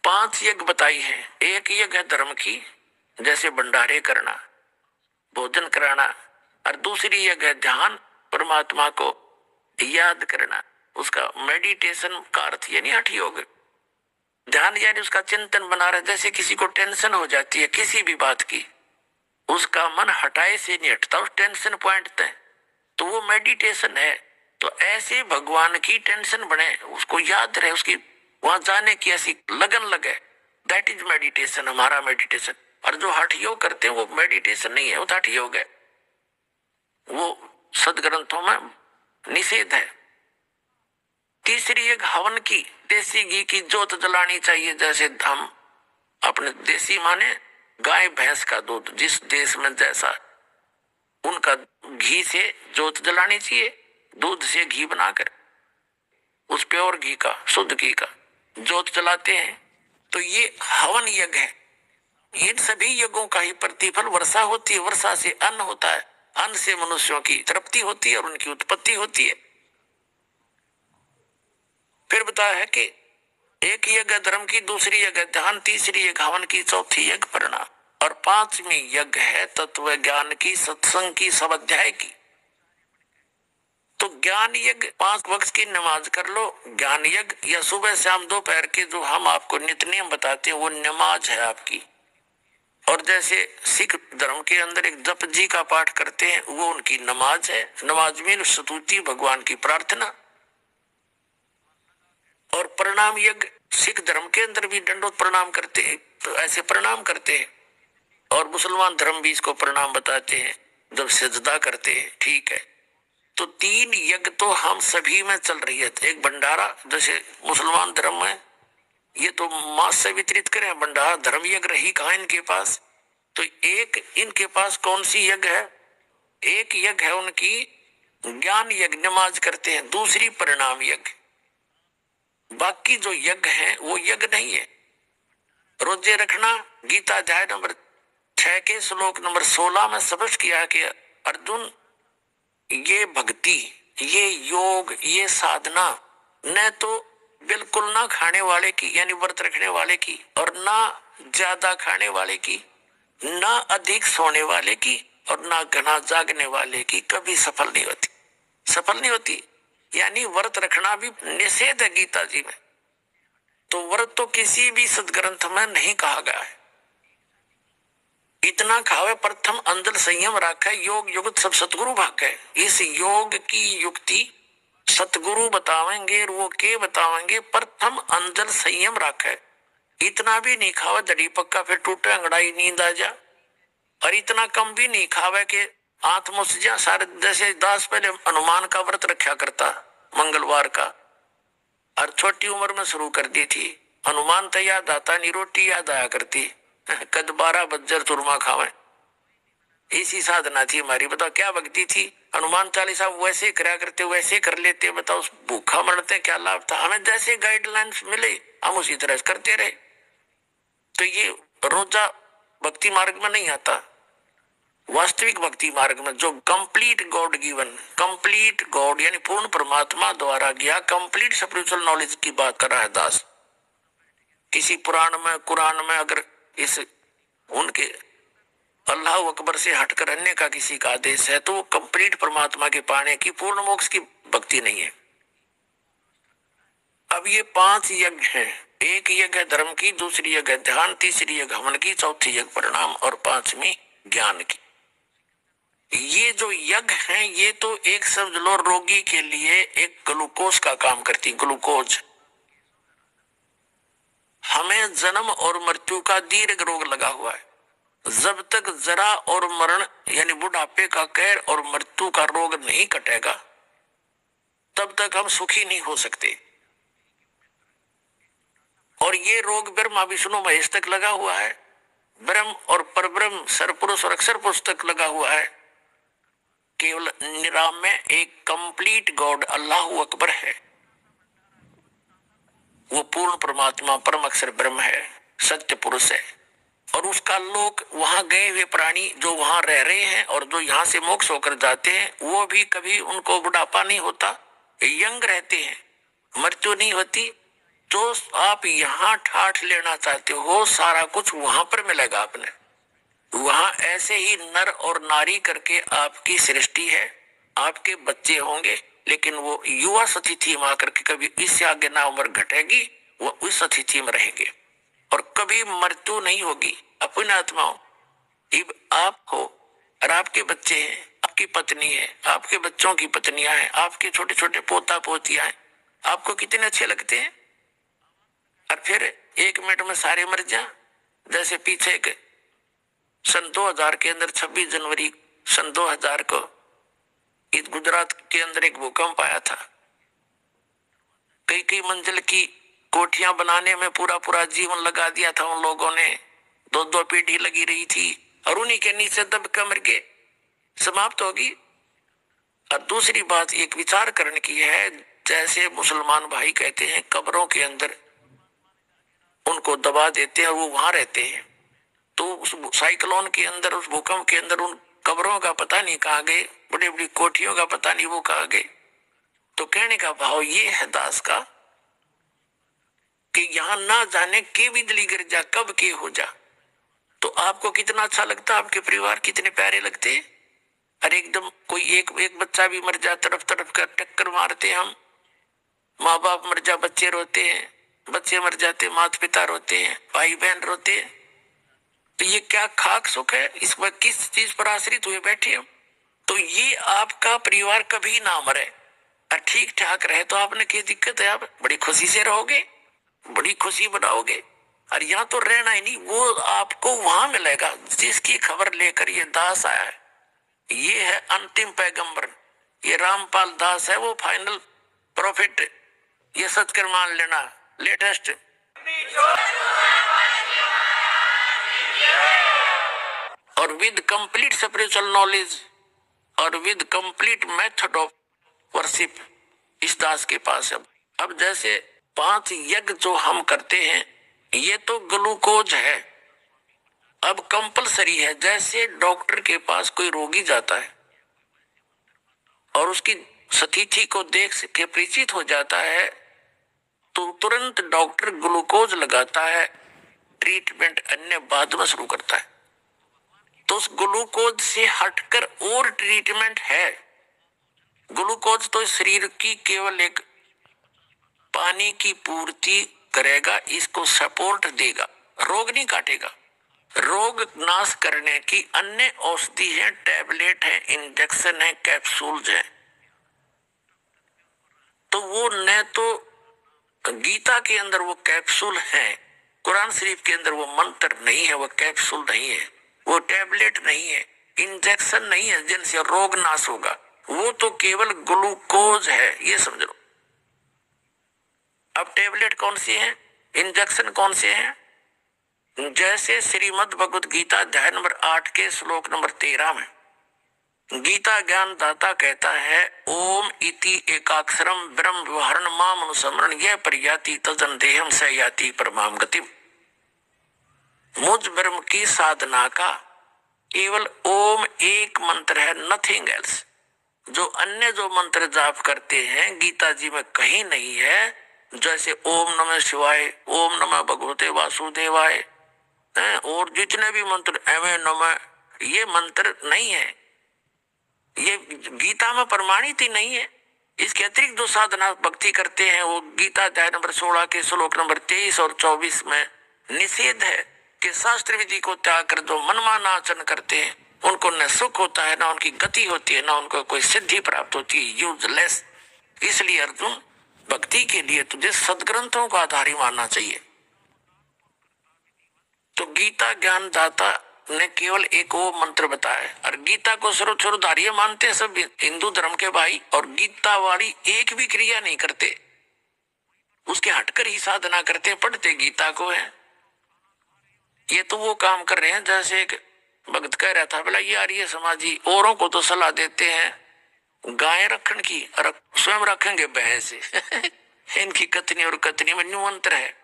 5 यज्ञ बताई है। एक यज्ञ है धर्म की, जैसे भंडारे करना, भोजन कराना, और दूसरी यज्ञ है ध्यान, परमात्मा को याद करना। उसका मेडिटेशन का अर्थ यानी हठ योग। ध्यान यानी उसका चिंतन बना रहे। जैसे किसी को टेंशन हो जाती है किसी भी बात की, उसका मन हटाए से नहीं हटता उस टेंशन पॉइंट तक, तो वो मेडिटेशन है। तो ऐसे भगवान की टेंशन बने, उसको याद रहे, उसकी वहां जाने की ऐसी लगन लगे, दैट इज मेडिटेशन, हमारा मेडिटेशन। और जो हठ योग करते हैं वो मेडिटेशन नहीं है, वो हठ योग है, वो सदग्रंथों में निषेध है। तीसरी एक हवन की, देसी घी की जोत जलानी चाहिए। जैसे हम अपने देसी माने गाय भैंस का दूध, जिस देश में जैसा, उनका घी से जोत जलानी चाहिए। दूध से घी बनाकर उस प्योर घी का, शुद्ध घी का जोत जलाते हैं, तो ये हवन यज्ञ है। इन सभी यज्ञों का ही प्रतिफल वर्षा होती है। वर्षा से अन्न होता है, अन्न से मनुष्यों की तृप्ति होती है और उनकी उत्पत्ति होती है। फिर बताया है कि एक यज्ञ धर्म की, दूसरी यज्ञ ध्यान, तीसरी यज्ञ हवन की, चौथी यज्ञ परिणाम, और 5वीं यज्ञ है तत्व ज्ञान की, सत्संग की, सब अध्याय की। तो ज्ञान यज्ञ 5 वक्त की नमाज कर लो, ज्ञान यज्ञ, या सुबह शाम दोपहर के जो हम आपको नित्य नियम बताते हैं वो नमाज है आपकी। और जैसे सिख धर्म के अंदर एक जप जी का पाठ करते हैं, वो उनकी नमाज है। नमाज में स्तुति, भगवान की प्रार्थना। और प्रणाम यज्ञ, सिख धर्म के अंदर भी दंडोत प्रणाम करते हैं, तो ऐसे प्रणाम करते हैं। और मुसलमान धर्म भी इसको प्रणाम बताते हैं जब सजदा करते हैं, ठीक है। तो 3 यज्ञ तो हम सभी में चल रही है। एक भंडारा, जैसे मुसलमान धर्म में ये तो मांस से वितरित करें, भंडारा धर्म यज्ञ रही कहाँ इनके पास। तो एक इनके पास कौन सी यज्ञ है? एक यज्ञ है उनकी ज्ञान यज्ञ, नमाज करते हैं। दूसरी परिणाम यज्ञ। बाकी जो यज्ञ है वो यज्ञ नहीं है। रोजे रखना, गीता अध्याय नंबर 6 के श्लोक नंबर 16 में स्पष्ट किया कि अर्जुन, ये भक्ति, ये योग, ये साधना न तो बिल्कुल ना खाने वाले की यानी व्रत रखने वाले की, और ना ज्यादा खाने वाले की, ना अधिक सोने वाले की, और ना घना जागने वाले की कभी सफल नहीं होती। सफल नहीं होती यानी व्रत रखना भी निषेध है गीता जी में। तो व्रत तो किसी भी सदग्रंथ में नहीं कहा गया है। इतना खावे प्रथम अंदर संयम रखे, योग युक्त सब सतगुरु भागे। इस योग की युक्ति सतगुरु बतावेंगे, वो के बतावेंगे, प्रथम अंदर संयम रखे। इतना भी नहीं खावे दड़ी पक्का फिर टूटे अंगड़ाई नींद आ जा, और इतना कम भी नहीं खावे कि आत्म जा सारे। जैसे दास पहले हनुमान का व्रत रखा करता मंगलवार का, और छोटी उम्र में शुरू कर दी थी। हनुमान तो याद आता नहीं, रोटी याद आया करती, कद 12 बज्जर चूरमा खावे, इसी साधना थी हमारी। बताओ क्या भक्ति थी। हनुमान चालीसा वैसे करा करते, वैसे कर लेते। बताओ उस भूखा मरते क्या लाभ था। हमें जैसे गाइडलाइंस मिले हम उसी तरह करते रहे। तो ये रोजा भक्ति मार्ग में नहीं आता। वास्तविक भक्ति मार्ग में जो complete God given, complete God यानी पूर्ण परमात्मा द्वारा गया कंप्लीट स्पिरिचुअल नॉलेज की बात कर रहा है दास। किसी पुराण में, कुरान में अगर इस उनके अल्लाह अकबर से हटकर अन्य का किसी का आदेश है तो वो कंप्लीट परमात्मा के पाने की, पूर्ण मोक्ष की भक्ति नहीं है। अब ये 5 यज्ञ हैं। एक यज्ञ है धर्म की, दूसरी यज्ञ है ध्यान, तीसरी यज्ञ हवन की, चौथी यज्ञ परिणाम, और 5वीं ज्ञान की। ये जो यज्ञ हैं ये तो एक समझ लो रोगी के लिए एक ग्लूकोज का काम करती। ग्लूकोज हमें जन्म और मृत्यु का दीर्घ रोग लगा हुआ है। जब तक जरा और मरण यानी बुढ़ापे का कहर और मृत्यु का रोग नहीं कटेगा तब तक हम सुखी नहीं हो सकते। और ये रोग ब्रह्मा विष्णु महेश तक लगा हुआ है। ब्रह्म और परब्रह्म, सरपुरुष और अक्षर पुरुष तक लगा हुआ है। केवल निराम में एक कंप्लीट गॉड अल्लाह अकबर है। वो पूर्ण परमात्मा परम अक्षर ब्रह्म है, सत्य पुरुष है। और उसका लोक, वहां गए हुए प्राणी जो वहां रह रहे हैं और जो यहाँ से मोक्ष होकर जाते हैं वो भी कभी उनको बुढ़ापा नहीं होता, यंग रहते हैं, मृत्यु नहीं होती। जो आप यहाँ ठाठ लेना चाहते हो सारा कुछ वहां पर मिलेगा आपने। वहां ऐसे ही नर और नारी करके आपकी सृष्टि है, आपके बच्चे होंगे, लेकिन वो युवा अतिथि में आकर के कभी इससे आगे ना उम्र घटेगी, वो उस अतिथि में रहेंगे और कभी मृत्यु नहीं होगी। अपनी आत्माओं, अब आप हो और आपके बच्चे हैं, आपकी पत्नी है, आपके बच्चों की पत्नियां हैं, आपके छोटे छोटे पोता पोतियां हैं, आपको कितने अच्छे लगते हैं। और फिर 1 मिनट में सारे मर जाए। जैसे पीछे एक सन 2000 के अंदर 26 जनवरी सन 2000 को इस गुजरात के अंदर एक भूकंप आया था। कई कई मंजिल की कोठियां बनाने में पूरा पूरा जीवन लगा दिया था उन लोगों ने, 2-2 पीढ़ी लगी रही थी और उन्हीं के नीचे दब के मर के समाप्त होगी। और दूसरी बात एक विचार करने की है, जैसे मुसलमान भाई कहते हैं कब्रों के अंदर उनको दबा देते हैं और वो वहां रहते हैं, तो उस साइक्लोन के अंदर, उस भूकंप के अंदर उन कब्रों का पता नहीं कहाँ गए, बड़ी बड़ी कोठियों का पता नहीं वो कहाँ गए। तो कहने का भाव ये है दास का कि यहाँ ना जाने के बिजली गिर जा कब के हो जा। तो आपको कितना अच्छा लगता, आपके परिवार कितने प्यारे लगते हैं। अरे एकदम कोई एक एक बच्चा भी मर जा, तरफ तरफ का टक्कर मारते हम, माँ बाप मर जा बच्चे रोते हैं, बच्चे मर जाते माता पिता रोते हैं, भाई बहन रोते हैं। तो ये क्या खाक सुख है, इसमें किस चीज पर आश्रित हुए बैठे हम। तो ये आपका परिवार कभी ना मरे और ठीक ठाक रहे तो आपने क्या दिक्कत है, आप बड़ी खुशी से रहोगे, बड़ी खुशी बनाओगे। और यहाँ तो रहना ही नहीं, वो आपको वहां मिलेगा जिसकी खबर लेकर ये दास आया है। ये है अंतिम पैगंबर, ये रामपाल दास है, वो फाइनल प्रॉफिट। ये सच कर मान लेना, लेटेस्ट और विद कंप्लीट स्पिरिचुअल नॉलेज और with complete method of worship इस दास के पास है। अब जैसे 5 यज्ञ जो हम करते हैं ये तो ग्लूकोज है, अब कंपलसरी है। जैसे डॉक्टर के पास कोई रोगी जाता है और उसकी स्थिति को देख के परिचित हो जाता है तो तुरंत डॉक्टर ग्लूकोज लगाता है, ट्रीटमेंट अन्य बाद में शुरू करता है। तो उस ग्लूकोज से हटकर और ट्रीटमेंट है। ग्लूकोज तो शरीर की केवल एक पानी की पूर्ति करेगा, इसको सपोर्ट देगा, रोग नहीं काटेगा। रोग नाश करने की अन्य औषधि है, टैबलेट है, इंजेक्शन है, कैप्सूल्स है। तो वो न तो गीता के अंदर वो कैप्सूल है, कुरान शरीफ के अंदर वो मंत्र नहीं है, वो कैप्सूल नहीं है, वो टैबलेट नहीं है, इंजेक्शन नहीं है जिनसे रोग नाश होगा। वो तो केवल ग्लूकोज है, ये समझ लो। अब टैबलेट कौन सी है, इंजेक्शन कौन से हैं? जैसे श्रीमद् भगवत गीता अध्याय नंबर 8 के श्लोक नंबर 13 में गीता ज्ञान दाता कहता है, ओम इति एकाक्षरम ब्रह्म व्यवहारण माम अनुसमरण यह प्रयाति तजन देहम स याति परमाम गति। मुझ ब्रह्म की साधना का केवल ओम एक मंत्र है, नथिंग एल्स। जो अन्य जो मंत्र जाप करते हैं गीता जी में कहीं नहीं है। जैसे ओम नमः शिवाय, ओम नमः भगवते वासुदेवाय और जितने भी मंत्र एवं नमः, ये मंत्र नहीं है, ये गीता में प्रमाणित ही नहीं है। इसके अतिरिक्त जो साधना भक्ति करते हैं वो गीता अध्याय नंबर 16 के श्लोक नंबर 23 और 24 में निषेध है कि शास्त्र विधि को त्याग कर जो मनमाना आचरण करते हैं उनको न सुख होता है, ना उनकी गति होती है, ना उनको कोई सिद्धि प्राप्त होती है, यूजलेस। इसलिए अर्जुन, भक्ति के लिए तुझे सदग्रंथों का आधार ही मानना चाहिए। तो गीता ज्ञान दाता ने केवल एक वो मंत्र बताया और गीता को सर्वोच्च मानते हैं सब हिंदू धर्म के भाई, और गीता वाली एक भी क्रिया नहीं करते, उसके हटकर ही साधना करते, पढ़ते गीता को है। ये तो वो काम कर रहे हैं जैसे एक भक्त कह रहा था, बोला ये आर्य समाजी औरों को तो सलाह देते हैं गाय रखने की और स्वयं रखेंगे भैंस इनकी कथनी और कथनी में न्यूमंत्र है।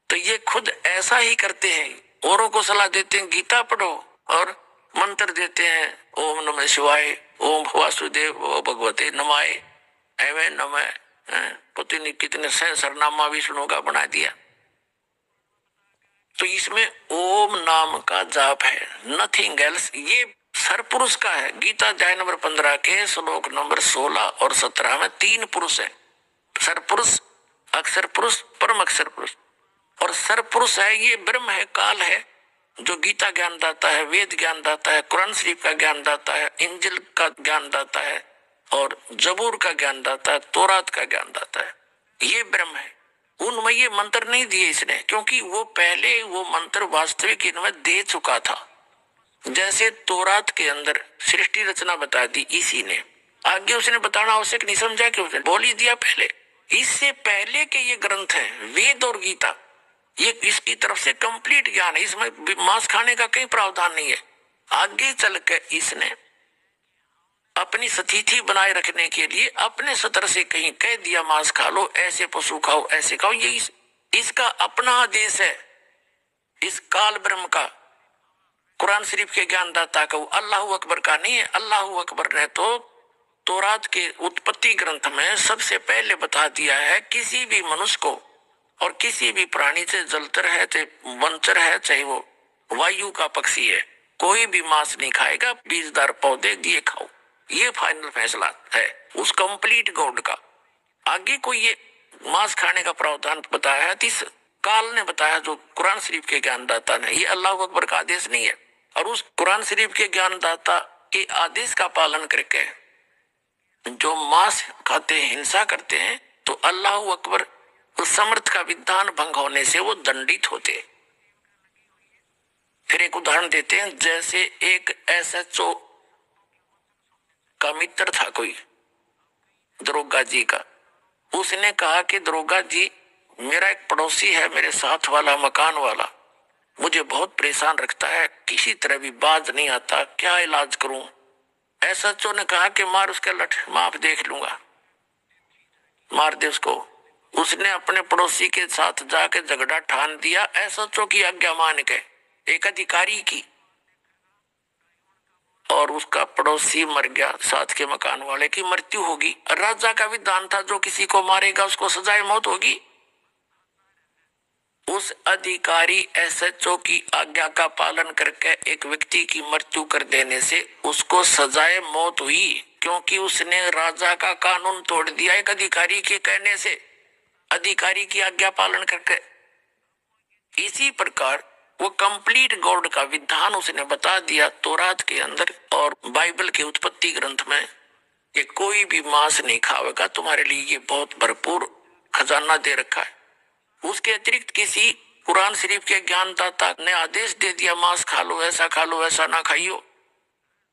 तो ये खुद ऐसा ही करते हैं, औरों को सलाह देते हैं गीता पढ़ो और मंत्र देते हैं ओम नमः शिवाय, ओम वासुदेव, ओम भगवते नमाय, एवं नमः, पता नहीं कितने सरनामा विष्णु का बना दिया। तो इसमें ओम नाम का जाप है, नथिंग एल्स। ये सरपुरुष का है। गीता अध्याय नंबर 15 के श्लोक नंबर 16 और 17 में 3 पुरुष है, सरपुरुष, अक्षर पुरुष, परम अक्षर पुरुष। और सरपुरुष है ये ब्रह्म है, काल है, जो गीता ज्ञान दाता है, वेद ज्ञान दाता है, कुरान शरीफ का ज्ञान दाता है, इंजिल का ज्ञान दाता है, और जबूर का ज्ञान दाता है, तौरात का ज्ञान दाता है। ये ब्रह्म है। उनमें ये मंत्र नहीं दिए इसने, क्योंकि वो पहले वो मंत्र वास्तविक इनमें दे चुका था। जैसे तौरात के अंदर सृष्टि रचना बता दी इसी ने, आगे उसने बताना आवश्यक नहीं समझा कि उसने बोल ही दिया पहले। इससे पहले के ये ग्रंथ हैं, वेद और गीता, ये इसकी तरफ से कंप्लीट ज्ञान है। इसमें मांस खाने का कहीं प्रावधान नहीं है। आगे चल के इसने अपनी स्थिति बनाए रखने के लिए अपने सतर से कहीं कह दिया मांस खा लो, ऐसे पशु खाओ, ऐसे खाओ। ये इसका अपना आदेश है, इस काल ब्रह्म का, कुरान शरीफ के ज्ञानदाता का, अल्लाह अकबर का नहीं है। अल्लाह अकबर ने तो तौरात के उत्पत्ति ग्रंथ में सबसे पहले बता दिया है, किसी भी मनुष्य को और किसी भी प्राणी, चाहे जलचर है, चाहे वनचर है, चाहे वो वायु का पक्षी है, कोई भी मांस नहीं खाएगा, बीजदार पौधे दिए खाओ। ये फाइनल फैसला है उस कंप्लीट गॉड का। आगे कोई ये मांस खाने का प्रावधान बताया है इस काल ने बताया, जो कुरान शरीफ के ज्ञानदाता ने। ये अल्लाह अकबर का आदेश नहीं है। और उस कुरान शरीफ के ज्ञानदाता के आदेश का पालन करके जो मांस खाते हैं, हिंसा करते हैं, तो अल्लाह अकबर उस समर्थ का विधान भंग होने से वो दंडित होते। फिर एक उदाहरण देते हैं, जैसे एक SHO का मित्र था कोई, दरोगा जी का। उसने कहा कि दरोगा जी, मेरा एक पड़ोसी है, मेरे साथ वाला, मकान वाला, मुझे बहुत परेशान रखता है, किसी तरह भी बाज नहीं आता, क्या इलाज करूं। SHO ने कहा कि मार उसके लठ, माफ देख लूंगा, मार दे उसको। उसने अपने पड़ोसी के साथ जाके झगड़ा ठान दिया, SHO की आज्ञा मान के, एक अधिकारी की, और उसका पड़ोसी मर गया, साथ के मकान वाले की मृत्यु होगी। राजा का विधान था, जो किसी को मारेगा उसको सजाए मौत होगी। उस अधिकारी SHO की आज्ञा का पालन करके एक व्यक्ति की मृत्यु कर देने से उसको सजाए मौत हुई, क्योंकि उसने राजा का कानून तोड़ दिया एक अधिकारी के कहने से, अधिकारी की आज्ञा पालन करके। इसी प्रकार वो कंप्लीट गॉड का विधान उसने बता दिया तौरात के अंदर और बाइबल के उत्पत्ति ग्रंथ में, कि कोई भी मांस नहीं खाएगा, तुम्हारे लिए ये बहुत भरपूर खजाना दे रखा है। उसके अतिरिक्त किसी कुरान शरीफ के ज्ञानदाता ने आदेश दे दिया मांस खा लो, ऐसा खा लो, ऐसा ना खाइयो,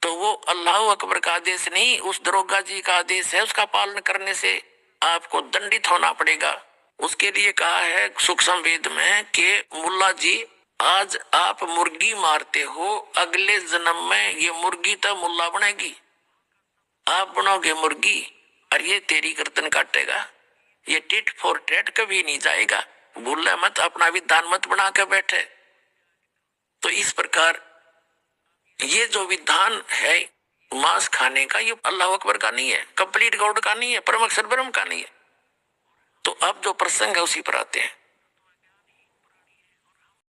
तो वो अल्लाह अकबर का आदेश नहीं, उस दरोगा जी का आदेश है। उसका पालन करने से आपको दंडित होना पड़ेगा। उसके लिए कहा है सूक्ष्म वेद में कि मुल्ला जी, आज आप मुर्गी मारते हो, अगले जन्म में ये मुर्गी तो मुल्ला बनेगी, आप बनोगे मुर्गी और ये तेरी गर्दन काटेगा। ये टिट फॉर टैट कभी नहीं जाएगा, भूलना मत, अपना विधान मत बना के बैठे। तो इस प्रकार ये जो विधान है मांस खाने का, ये अल्लाह अकबर का नहीं है, कंप्लीट गॉड का नहीं है, परम अक्षर ब्रह्म का नहीं है। तो अब जो प्रसंग है उसी पर आते हैं।